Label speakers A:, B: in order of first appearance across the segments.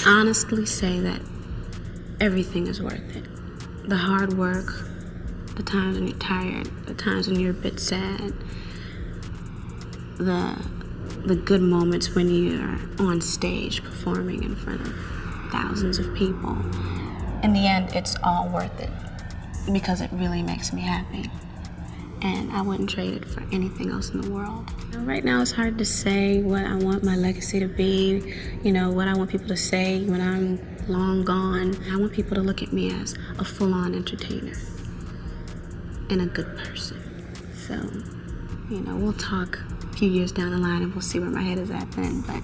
A: honestly say that everything is worth it. The hard work, the times when you're tired, the times when you're a bit sad, the good moments when you're on stage performing in front of thousands of people. In the end, it's all worth it because it really makes me happy. And I wouldn't trade it for anything else in the world. Right now, it's hard to say what I want my legacy to be, what I want people to say when I'm long gone. I want people to look at me as a full-on entertainer and a good person. So, we'll talk a few years down the line and we'll see where my head is at then, but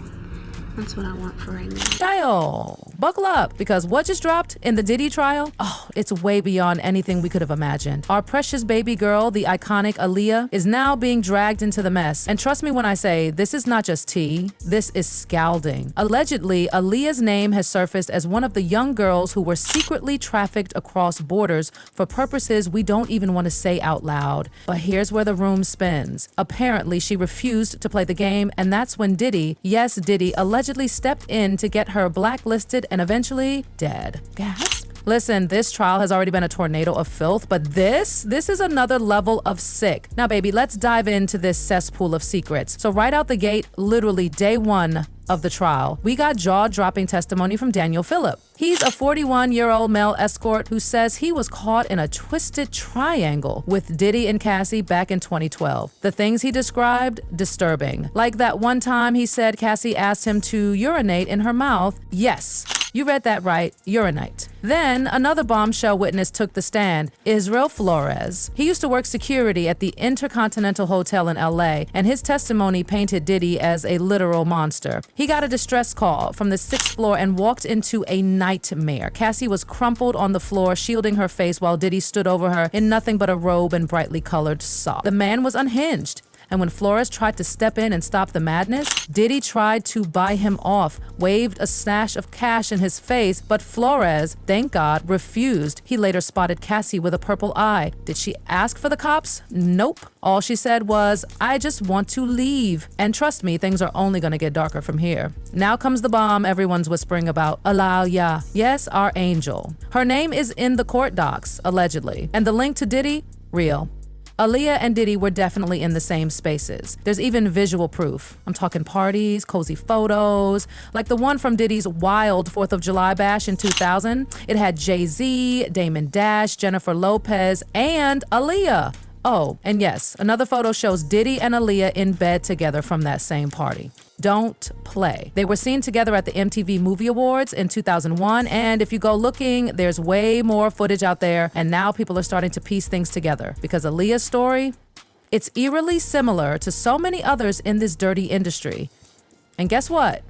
A: that's what I want for right now.
B: Child, buckle up, because what just dropped in the Diddy trial? Oh, it's way beyond anything we could have imagined. Our precious baby girl, the iconic Aaliyah, is now being dragged into the mess. And trust me when I say, this is not just tea, this is scalding. Allegedly, Aaliyah's name has surfaced as one of the young girls who were secretly trafficked across borders for purposes we don't even want to say out loud. But here's where the room spins. Apparently, she refused to play the game, and that's when Diddy, yes, Diddy, allegedly stepped in to get her blacklisted and eventually dead. Gasp. Listen, this trial has already been a tornado of filth, but this is another level of sick. Now, baby, let's dive into this cesspool of secrets. So right out the gate, literally day one of the trial, we got jaw-dropping testimony from Daniel Phillip. He's a 41-year-old male escort who says he was caught in a twisted triangle with Diddy and Cassie back in 2012. The things he described, disturbing. Like that one time he said Cassie asked him to urinate in her mouth. Yes, you read that right, urinate. Then another bombshell witness took the stand, Israel Flores. He used to work security at the Intercontinental Hotel in LA, and his testimony painted Diddy as a literal monster. He got a distress call from the 6th floor and walked into a nightmare. Cassie was crumpled on the floor, shielding her face while Diddy stood over her in nothing but a robe and brightly colored sock. The man was unhinged. And when Flores tried to step in and stop the madness, Diddy tried to buy him off, waved a stash of cash in his face, but Flores, thank God, refused. He later spotted Cassie with a purple eye. Did she ask for the cops? Nope. All she said was, I just want to leave. And trust me, things are only gonna get darker from here. Now comes the bomb everyone's whispering about, Aaliyah. Yes, our angel. Her name is in the court docs, allegedly. And the link to Diddy? Real. Aaliyah and Diddy were definitely in the same spaces. There's even visual proof. I'm talking parties, cozy photos, like the one from Diddy's wild 4th of July bash in 2000. It had Jay-Z, Damon Dash, Jennifer Lopez, and Aaliyah. Oh, and yes, another photo shows Diddy and Aaliyah in bed together from that same party. Don't play. They were seen together at the MTV Movie Awards in 2001, and if you go looking, there's way more footage out there, and now people are starting to piece things together because Aaliyah's story, it's eerily similar to so many others in this dirty industry. And guess what?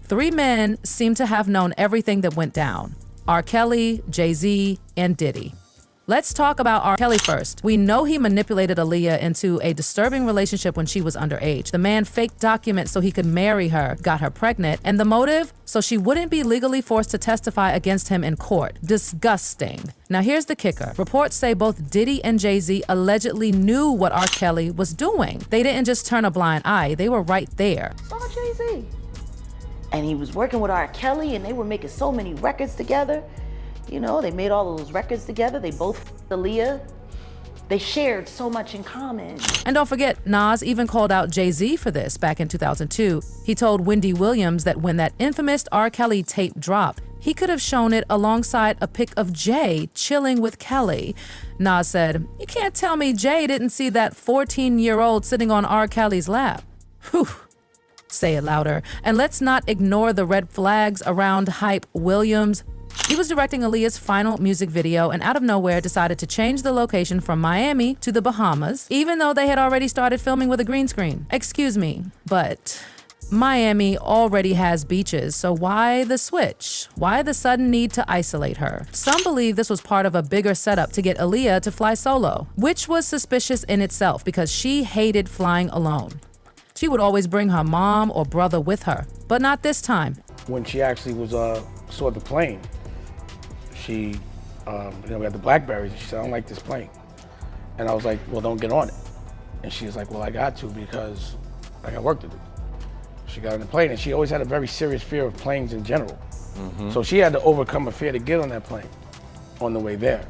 B: 3 men seem to have known everything that went down. R. Kelly, Jay-Z, and Diddy. Let's talk about R. Kelly first. We know he manipulated Aaliyah into a disturbing relationship when she was underage. The man faked documents so he could marry her, got her pregnant, and the motive? So she wouldn't be legally forced to testify against him in court. Disgusting. Now here's the kicker. Reports say both Diddy and Jay-Z allegedly knew what R. Kelly was doing. They didn't just turn a blind eye, they were right there.
C: Saw Jay-Z. And he was working with R. Kelly and they were making so many records together. They made all of those records together. They both, Aaliyah, they shared so much in common.
B: And don't forget, Nas even called out Jay-Z for this back in 2002. He told Wendy Williams that when that infamous R. Kelly tape dropped, he could have shown it alongside a pic of Jay chilling with Kelly. Nas said, you can't tell me Jay didn't see that 14-year-old sitting on R. Kelly's lap. Whew. Say it louder. And let's not ignore the red flags around Hype Williams. He was directing Aaliyah's final music video and out of nowhere decided to change the location from Miami to the Bahamas, even though they had already started filming with a green screen. Excuse me, but Miami already has beaches, so why the switch? Why the sudden need to isolate her? Some believe this was part of a bigger setup to get Aaliyah to fly solo, which was suspicious in itself because she hated flying alone. She would always bring her mom or brother with her, but not this time.
D: When she actually saw the plane, she, we had the Blackberries, and she said, I don't like this plane. And I was like, well, don't get on it. And she was like, well, I got to because I got work to do. She got on the plane, and she always had a very serious fear of planes in general. So she had to overcome a fear to get on that plane on the way there.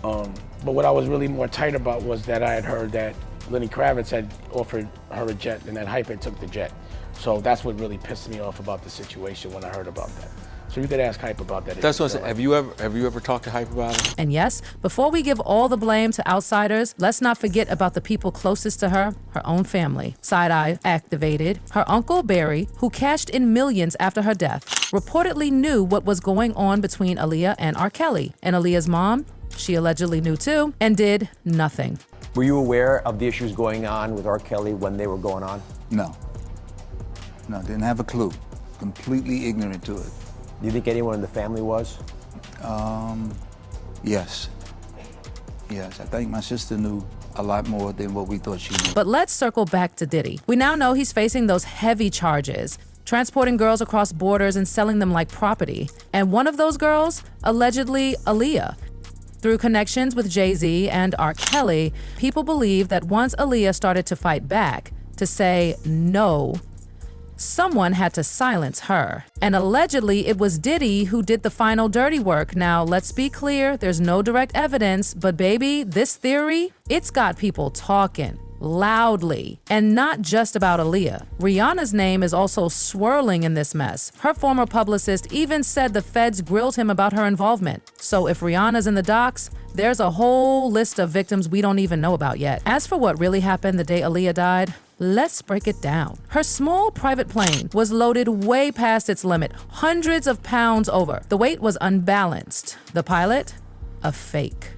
D: But what I was really more tight about was that I had heard that Lenny Kravitz had offered her a jet and that Hype had took the jet. So that's what really pissed me off about the situation when I heard about that. So you could ask Hype about that.
E: That's what I said. Have you ever talked to Hype about it?
B: And yes, before we give all the blame to outsiders, let's not forget about the people closest to her own family. Side-eye activated. Her uncle Barry, who cashed in millions after her death, reportedly knew what was going on between Aaliyah and R. Kelly. And Aaliyah's mom, she allegedly knew too, and did nothing.
F: Were you aware of the issues going on with R. Kelly when they were going on?
G: No. No, didn't have a clue. Completely ignorant to it.
F: Do you think anyone in the family was?
G: Yes. Yes, I think my sister knew a lot more than what we thought she knew.
B: But let's circle back to Diddy. We now know he's facing those heavy charges, transporting girls across borders and selling them like property. And one of those girls, allegedly Aaliyah. Through connections with Jay-Z and R. Kelly, people believe that once Aaliyah started to fight back, to say no, someone had to silence her. And allegedly, it was Diddy who did the final dirty work. Now, let's be clear, there's no direct evidence, but baby, this theory, it's got people talking loudly. And not just about Aaliyah. Rihanna's name is also swirling in this mess. Her former publicist even said the feds grilled him about her involvement. So if Rihanna's in the docks, there's a whole list of victims we don't even know about yet. As for what really happened the day Aaliyah died, let's break it down. Her small private plane was loaded way past its limit, hundreds of pounds over. The weight was unbalanced. The pilot, a fake.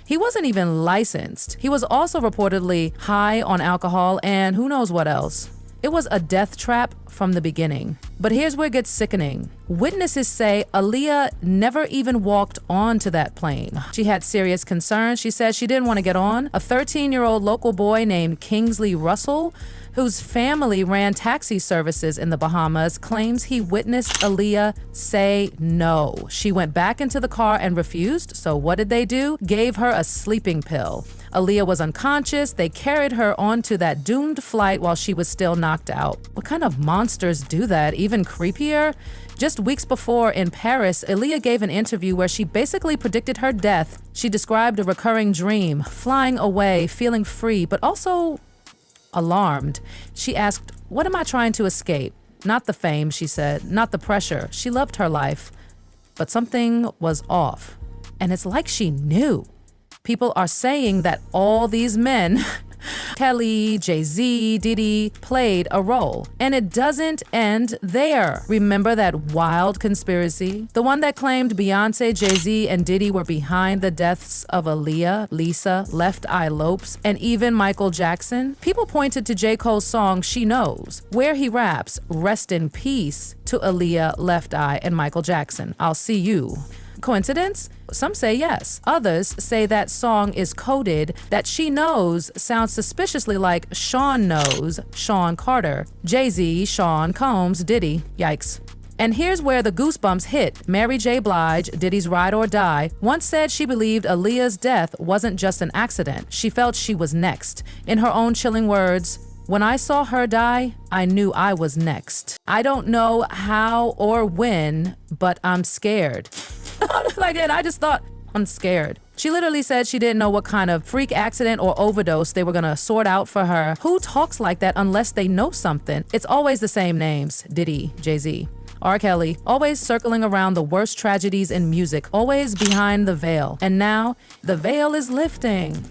B: He wasn't even licensed. He was also reportedly high on alcohol and who knows what else. It was a death trap from the beginning. But here's where it gets sickening. Witnesses say Aaliyah never even walked onto that plane. She had serious concerns. She said she didn't want to get on. A 13-year-old local boy named Kingsley Russell, whose family ran taxi services in the Bahamas, claims he witnessed Aaliyah say no. She went back into the car and refused, so what did they do? Gave her a sleeping pill. Aaliyah was unconscious. They carried her onto that doomed flight while she was still knocked out. What kind of monsters do that? Even creepier? Just weeks before in Paris, Aaliyah gave an interview where she basically predicted her death. She described a recurring dream, flying away, feeling free, but also alarmed. She asked, "What am I trying to escape?" Not the fame, she said, not the pressure. She loved her life, but something was off. And it's like she knew. People are saying that all these men, Kelly, Jay-Z, Diddy, played a role. And it doesn't end there. Remember that wild conspiracy? The one that claimed Beyonce, Jay-Z, and Diddy were behind the deaths of Aaliyah, Lisa, Left Eye Lopes, and even Michael Jackson? People pointed to J. Cole's song, She Knows, where he raps, "Rest in peace" to Aaliyah, Left Eye, and Michael Jackson. I'll see you. Coincidence? Some say yes. Others say that song is coded, that She Knows sounds suspiciously like Sean Knows, Sean Carter, Jay-Z, Sean Combs, Diddy. Yikes. And here's where the goosebumps hit. Mary J. Blige, Diddy's Ride or Die, once said she believed Aaliyah's death wasn't just an accident. She felt she was next. In her own chilling words, "When I saw her die, I knew I was next. I don't know how or when, but I'm scared." Like that, I just thought, I'm scared. She literally said she didn't know what kind of freak accident or overdose they were gonna sort out for her. Who talks like that unless they know something? It's always the same names: Diddy, Jay-Z, R. Kelly, always circling around the worst tragedies in music, always behind the veil. And now, the veil is lifting.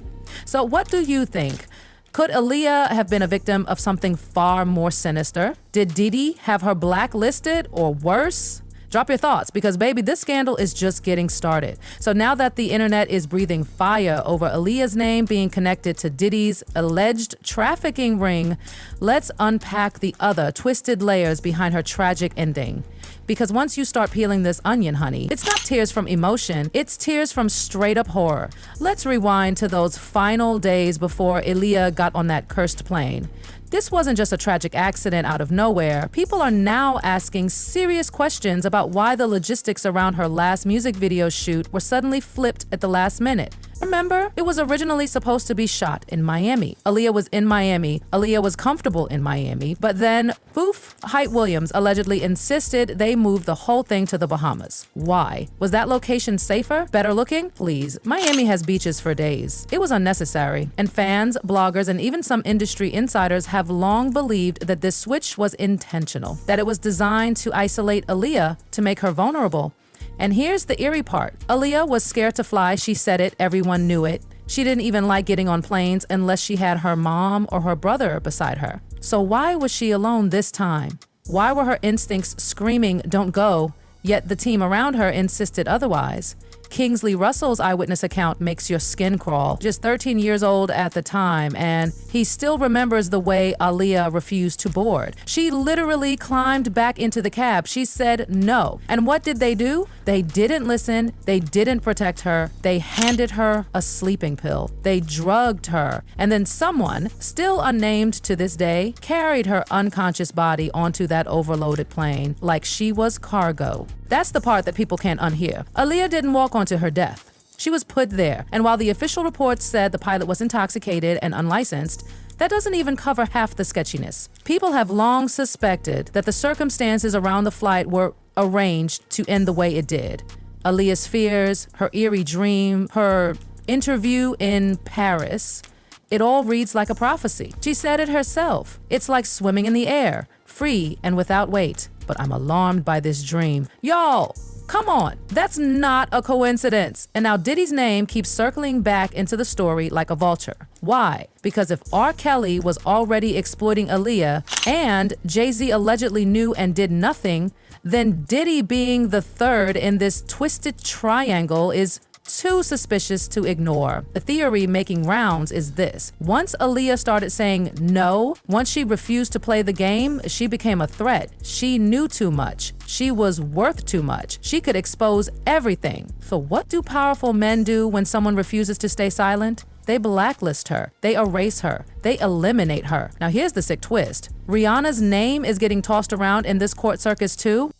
B: So what do you think? Could Aaliyah have been a victim of something far more sinister? Did Diddy have her blacklisted or worse? Drop your thoughts, because baby, this scandal is just getting started. So now that the internet is breathing fire over Aaliyah's name being connected to Diddy's alleged trafficking ring, let's unpack the other twisted layers behind her tragic ending. Because once you start peeling this onion, honey, it's not tears from emotion, it's tears from straight up horror. Let's rewind to those final days before Aaliyah got on that cursed plane. This wasn't just a tragic accident out of nowhere. People are now asking serious questions about why the logistics around her last music video shoot were suddenly flipped at the last minute. Remember, it was originally supposed to be shot in Miami. Aaliyah was in Miami. Aaliyah was comfortable in Miami. But then, poof, Hype Williams allegedly insisted they move the whole thing to the Bahamas. Why? Was that location safer? Better looking? Please. Miami has beaches for days. It was unnecessary. And fans, bloggers, and even some industry insiders have long believed that this switch was intentional, that it was designed to isolate Aaliyah to make her vulnerable. And here's the eerie part. Aaliyah was scared to fly. She said it. Everyone knew it. She didn't even like getting on planes unless she had her mom or her brother beside her. So why was she alone this time? Why were her instincts screaming, "Don't go," yet the team around her insisted otherwise? Kingsley Russell's eyewitness account makes your skin crawl. Just 13 years old at the time, and he still remembers the way Aaliyah refused to board. She literally climbed back into the cab. She said no. And what did they do? They didn't listen. They didn't protect her. They handed her a sleeping pill. They drugged her. And then someone, still unnamed to this day, carried her unconscious body onto that overloaded plane like she was cargo. That's the part that people can't unhear. Aaliyah didn't walk onto her death. She was put there. And while the official reports said the pilot was intoxicated and unlicensed, that doesn't even cover half the sketchiness. People have long suspected that the circumstances around the flight were arranged to end the way it did. Aaliyah's fears, her eerie dream, her interview in Paris, it all reads like a prophecy. She said it herself. It's like swimming in the air, free and without weight. But I'm alarmed by this dream. Y'all, come on. That's not a coincidence. And now Diddy's name keeps circling back into the story like a vulture. Why? Because if R. Kelly was already exploiting Aaliyah and Jay-Z allegedly knew and did nothing, then Diddy being the third in this twisted triangle is too suspicious to ignore. The theory making rounds is this. Once Aaliyah started saying no, once she refused to play the game, she became a threat. She knew too much. She was worth too much. She could expose everything. So what do powerful men do when someone refuses to stay silent? They blacklist her. They erase her. They eliminate her. Now here's the sick twist. Rihanna's name is getting tossed around in this court circus too.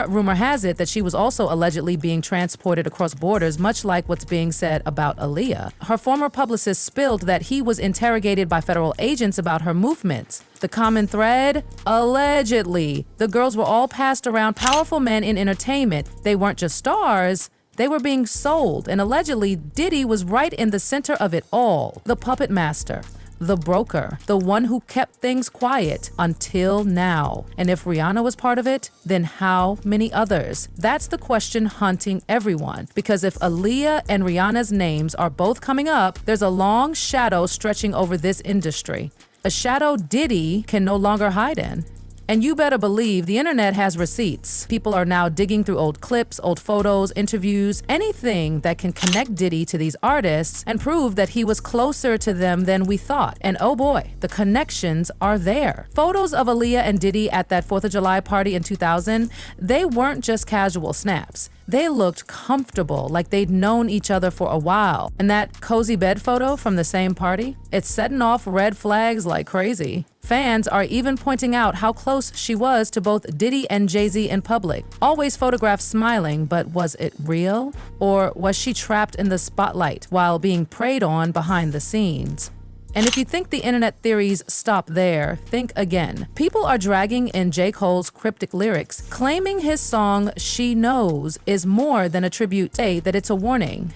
B: Rumor has it that she was also allegedly being transported across borders, much like what's being said about Aaliyah. Her former publicist spilled that he was interrogated by federal agents about her movements. The common thread? Allegedly. The girls were all passed around powerful men in entertainment. They weren't just stars. They were being sold, and allegedly Diddy was right in the center of it all. The puppet master. The broker, the one who kept things quiet until now. And if Rihanna was part of it, then how many others? That's the question haunting everyone. Because if Aaliyah and Rihanna's names are both coming up, there's a long shadow stretching over this industry. A shadow Diddy can no longer hide in. And you better believe the internet has receipts. People are now digging through old clips, old photos, interviews, anything that can connect Diddy to these artists and prove that he was closer to them than we thought. And oh boy, the connections are there. Photos of Aaliyah and Diddy at that 4th of July party in 2000, they weren't just casual snaps. They looked comfortable, like they'd known each other for a while. And that cozy bed photo from the same party, it's setting off red flags like crazy. Fans are even pointing out how close she was to both Diddy and Jay-Z in public. Always photographed smiling, but was it real? Or was she trapped in the spotlight while being preyed on behind the scenes? And if you think the internet theories stop there, think again. People are dragging in J. Cole's cryptic lyrics, claiming his song She Knows is more than a tribute, say that it's a warning,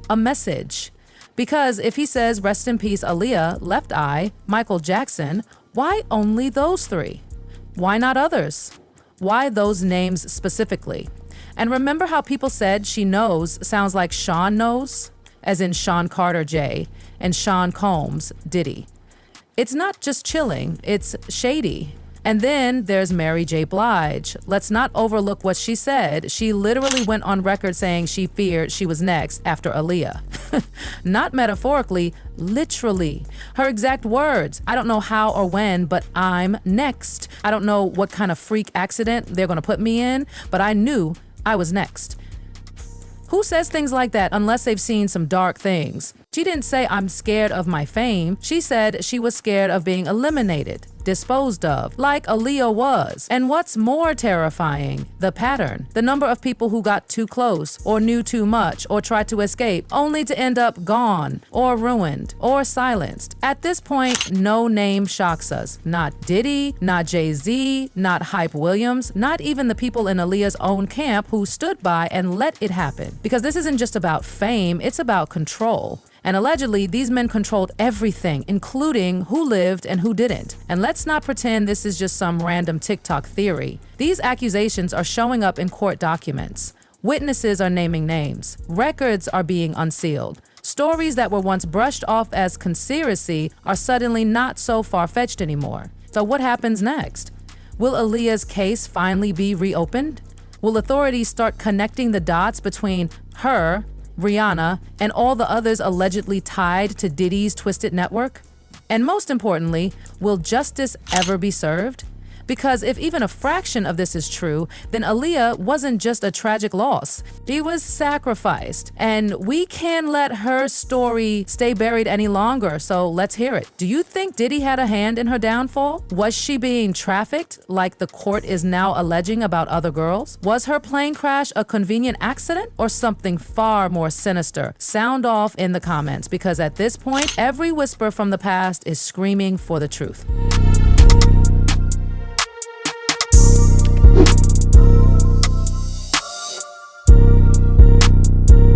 B: a message. Because if he says rest in peace Aaliyah, Left Eye, Michael Jackson, why only those three? Why not others? Why those names specifically? And remember how people said She Knows sounds like Sean knows? As in Sean Carter J, and Sean Combs Diddy. It's not just chilling, it's shady. And then there's Mary J. Blige. Let's not overlook what she said. She literally went on record saying she feared she was next after Aaliyah. Not metaphorically, literally. Her exact words, I don't know how or when, but I'm next. I don't know what kind of freak accident they're gonna put me in, but I knew I was next. Who says things like that unless they've seen some dark things? She didn't say I'm scared of my fame. She said she was scared of being eliminated. disposed of, like Aaliyah was. And what's more terrifying, the pattern. The number of people who got too close, or knew too much, or tried to escape, only to end up gone, or ruined, or silenced. At this point, no name shocks us. Not Diddy, not Jay-Z, not Hype Williams, not even the people in Aaliyah's own camp who stood by and let it happen. Because this isn't just about fame, it's about control. And allegedly, these men controlled everything, including who lived and who didn't. And let's not pretend this is just some random TikTok theory. These accusations are showing up in court documents. Witnesses are naming names. Records are being unsealed. Stories that were once brushed off as conspiracy are suddenly not so far-fetched anymore. So what happens next? Will Aaliyah's case finally be reopened? Will authorities start connecting the dots between her, Rihanna, and all the others allegedly tied to Diddy's twisted network? And most importantly, will justice ever be served? Because if even a fraction of this is true, then Aaliyah wasn't just a tragic loss. She was sacrificed. And we can't let her story stay buried any longer, so let's hear it. Do you think Diddy had a hand in her downfall? Was she being trafficked, like the court is now alleging about other girls? Was her plane crash a convenient accident or something far more sinister? Sound off in the comments, because at this point, every whisper from the past is screaming for the truth.